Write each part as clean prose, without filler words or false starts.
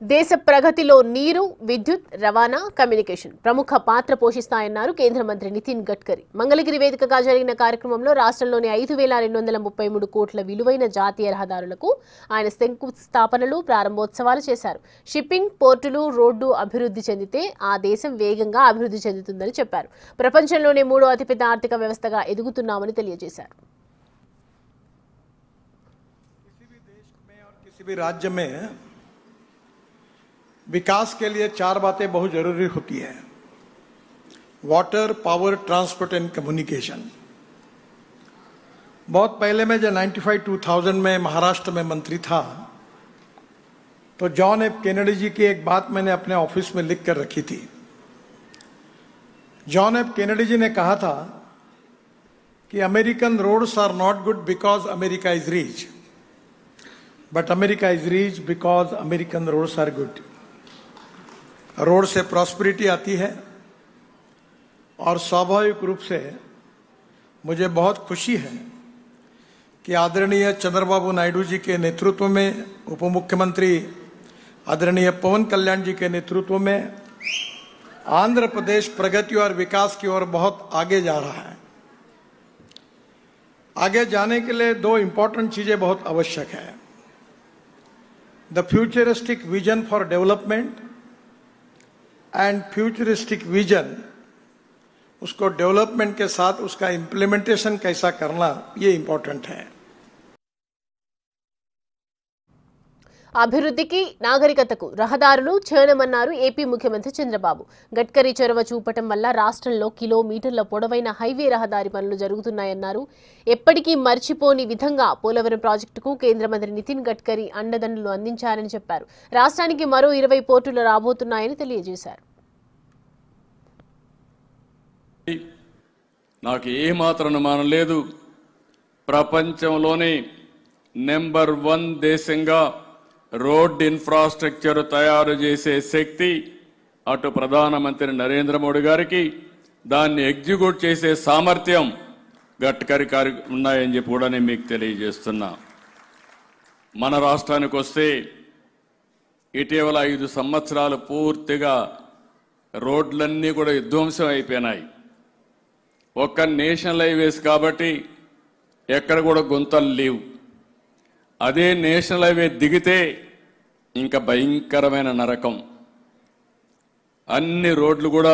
దేశ ప్రగతిలో నీరు, విద్యుత్, రవాణా, కమ్యూనికేషన్ ప్రముఖ పాత్ర పోషిస్తాయన్నారు కేంద్ర మంత్రి నితిన్ గడ్కరీ. మంగళగిరి వేదికగా జరిగిన కార్యక్రమంలో రాష్ట్రంలోని 5,233 కోట్ల విలువైన జాతీయ రహదారులకు ఆయన శంకుస్థాపనలు, ప్రారంభోత్సవాలు చేశారు. షిప్పింగ్, పోర్టులు, రోడ్డు అభివృద్ధి చెందితే ఆ దేశం వేగంగా అభివృద్ధి చెందుతుందని చెప్పారు. ప్రపంచంలోనే 3వ అతిపెద్ద ఆర్థిక వ్యవస్థగా ఎదుగుతున్నామని తెలియజేశారు. विकास के लिए 4 बातें बहुत जरूरी होती है। Water, power, transport and communication. बहुत पहले मैं जब 95-2000 में महाराष्ट्र में मंत्री था तो जॉन एफ कैनेडी जी की एक बात मैंने अपने ऑफिस में लिख कर रखी थी। जॉन एफ कैनेडी जी ने कहा था कि American roads are not good because America is rich, but America is rich because American roads are good. Road से प्रॉस्पेरिटी आती है और स्वाभाविक रूप से मुझे बहुत खुशी है कि आदरणीय चंद्रबाबू नायडू जी के नेतृत्व में, उप मुख्यमंत्री आदरणीय पवन कल्याण जी के नेतृत्व में आंध्र प्रदेश प्रगति और विकास की ओर बहुत आगे जा रहा है। आगे जाने के लिए 2 इंपॉर्टेंट चीजें बहुत आवश्यक है। The futuristic vision for development and futuristic vision, उसको डेवलपमेंट के साथ उसका इंप्लीमेंटेशन कैसा करना, ये इंपॉर्टेंट है। అభివృద్ధికి, నాగరికతకు రహదారులు చేరమన్నారు ఏపీ ముఖ్యమంత్రి చంద్రబాబు. గడ్కరీ చొరవ చూపటం వల్ల రాష్ట్రంలో కిలోమీటర్ల పొడవైన హైవే రహదారి పనులు జరుగుతున్నాయన్నారు. ఎప్పటికీ మర్చిపోని విధంగా పోలవరం ప్రాజెక్టుకు కేంద్ర మంత్రి నితిన్ గడ్కరీ అండదండలు అందించారని చెప్పారు. రాష్ట్రానికి మరో 20 పోర్టులు రాబోతున్నాయని తెలియజేశారు. నాకు ఏమాత్రం అనుమానం లేదు, ప్రపంచంలోనే నెంబర్ 1 దేశంగా రోడ్ ఇన్ఫ్రాస్ట్రక్చర్ తయారు చేసే శక్తి అటు ప్రధానమంత్రి నరేంద్ర మోడీ గారికి, దాన్ని ఎగ్జిక్యూట్ చేసే సామర్థ్యం గడ్కరీ గారికి ఉన్నాయని చెప్పి కూడా నేను మీకు తెలియజేస్తున్నా. మన రాష్ట్రానికి వస్తే ఇటీవల 5 సంవత్సరాలు పూర్తిగా రోడ్లన్నీ కూడా విధ్వంసం అయిపోయినాయి. ఒక్క నేషనల్ హైవేస్ కాబట్టి ఎక్కడ కూడా గుంతలు లేవు. అదే నేషనల్ హైవే దిగితే ఇంకా భయంకరమైన నరకం. అన్ని రోడ్లు కూడా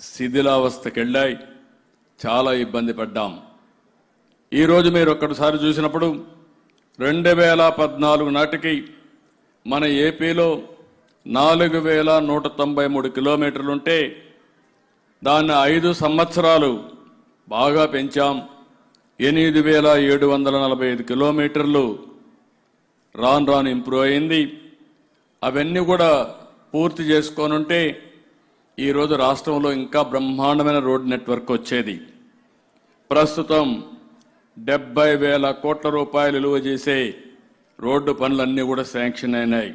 శిథిలావస్థకి వెళ్ళాయి, చాలా ఇబ్బంది పడ్డాం. ఈరోజు మీరు ఒక్కసారి చూసినప్పుడు 2014 నాటికి మన ఏపీలో 4193 కిలోమీటర్లుంటే దాన్ని 5 సంవత్సరాలు బాగా పెంచాం. 8745 కిలోమీటర్లు రాను ఇంప్రూవ్ అయింది. అవన్నీ కూడా పూర్తి చేసుకొని ఉంటే ఈరోజు రాష్ట్రంలో ఇంకా బ్రహ్మాండమైన రోడ్ నెట్వర్క్ వచ్చేది. ప్రస్తుతం 70,000 కోట్ల రూపాయలు విలువ చేసే రోడ్డు పనులన్నీ కూడా శాంక్షన్ అయినాయి.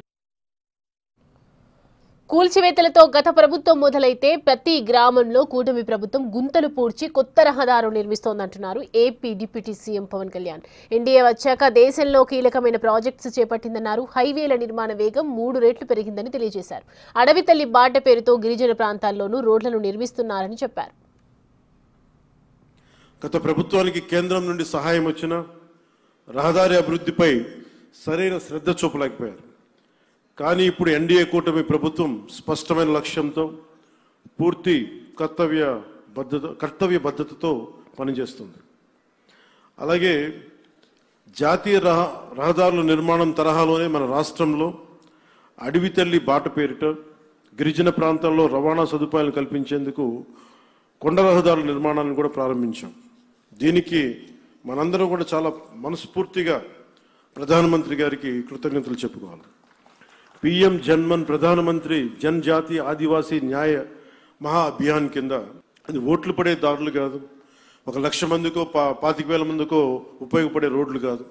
కూల్చివేతలతో గత ప్రభుత్వం మొదలైతే ప్రతి గ్రామంలో కూటమి ప్రభుత్వం గుంతలు పూడ్చి కొత్త రహదారులు నిర్మిస్తోందంటున్నారు AP deputy CM Pawan Kalyan. NDA వచ్చాక దేశంలో కీలకమైన ప్రాజెక్ట్స్ చేపట్టిందన్నారు. హైవేల నిర్మాణ వేగం 3 రెట్లు పెరిగిందని తెలియజేశారు. అడవి తల్లి బాట పేరుతో గిరిజన ప్రాంతాల్లోనూ రోడ్లను నిర్మిస్తున్నారని చెప్పారు. గత ప్రభుత్వానికి కేంద్రం నుండి సహాయం వచ్చినా రహదారి అభివృద్ధిపై సరైన శ్రద్ధ చూపలేకపోయారు. కానీ ఇప్పుడు ఎన్డీఏ కూటమి ప్రభుత్వం స్పష్టమైన లక్ష్యంతో పూర్తి కర్తవ్యబద్ధతతో పనిచేస్తుంది. అలాగే జాతీయ రహదారుల నిర్మాణం తరహాలోనే మన రాష్ట్రంలో అడవి తల్లి బాట పేరిట గిరిజన ప్రాంతాల్లో రవాణా సదుపాయాలు కల్పించేందుకు కొండ రహదారుల నిర్మాణాన్ని కూడా ప్రారంభించాం. దీనికి మనందరం కూడా చాలా మనస్ఫూర్తిగా ప్రధానమంత్రి గారికి కృతజ్ఞతలు చెప్పుకోవాలి. పీఎం జన్మన్ ప్రధానమంత్రి జనజాతీయ ఆదివాసీ న్యాయ మహా అభియాన్ కింద అది ఓట్లు పడే దారులు కాదు, 1,00,000 మందికో 25,000 మందికో ఉపయోగపడే రోడ్లు కాదు.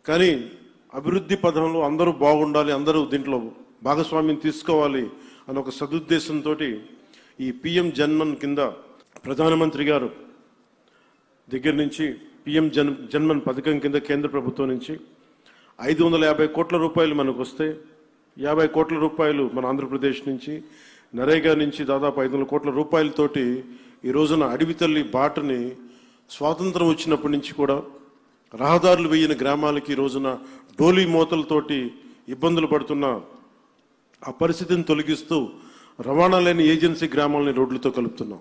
కానీ అభివృద్ధి పథంలో అందరూ బాగుండాలి, అందరూ దీంట్లో భాగస్వామ్యం తీసుకోవాలి అనే ఒక సదుద్దేశంతో ఈ పీఎం జన్మన్ కింద ప్రధానమంత్రి గారు దగ్గర నుంచి పీఎం జన్మన్ పథకం కింద కేంద్ర ప్రభుత్వం నుంచి 550 కోట్ల రూపాయలు మనకు వస్తే 50 కోట్ల రూపాయలు మన ఆంధ్రప్రదేశ్ నుంచి, నరేగా నుంచి దాదాపు 500 కోట్ల రూపాయలతోటి ఈ రోజున అడవి తల్లి బాటని స్వాతంత్రం వచ్చినప్పటి నుంచి కూడా రహదారులు వేయని గ్రామాలకి ఈ రోజున డోలీ మోతలతోటి ఇబ్బందులు పడుతున్న ఆ పరిస్థితిని తొలగిస్తూ రవాణా లేని ఏజెన్సీ గ్రామాలని రోడ్లతో కలుపుతున్నాం.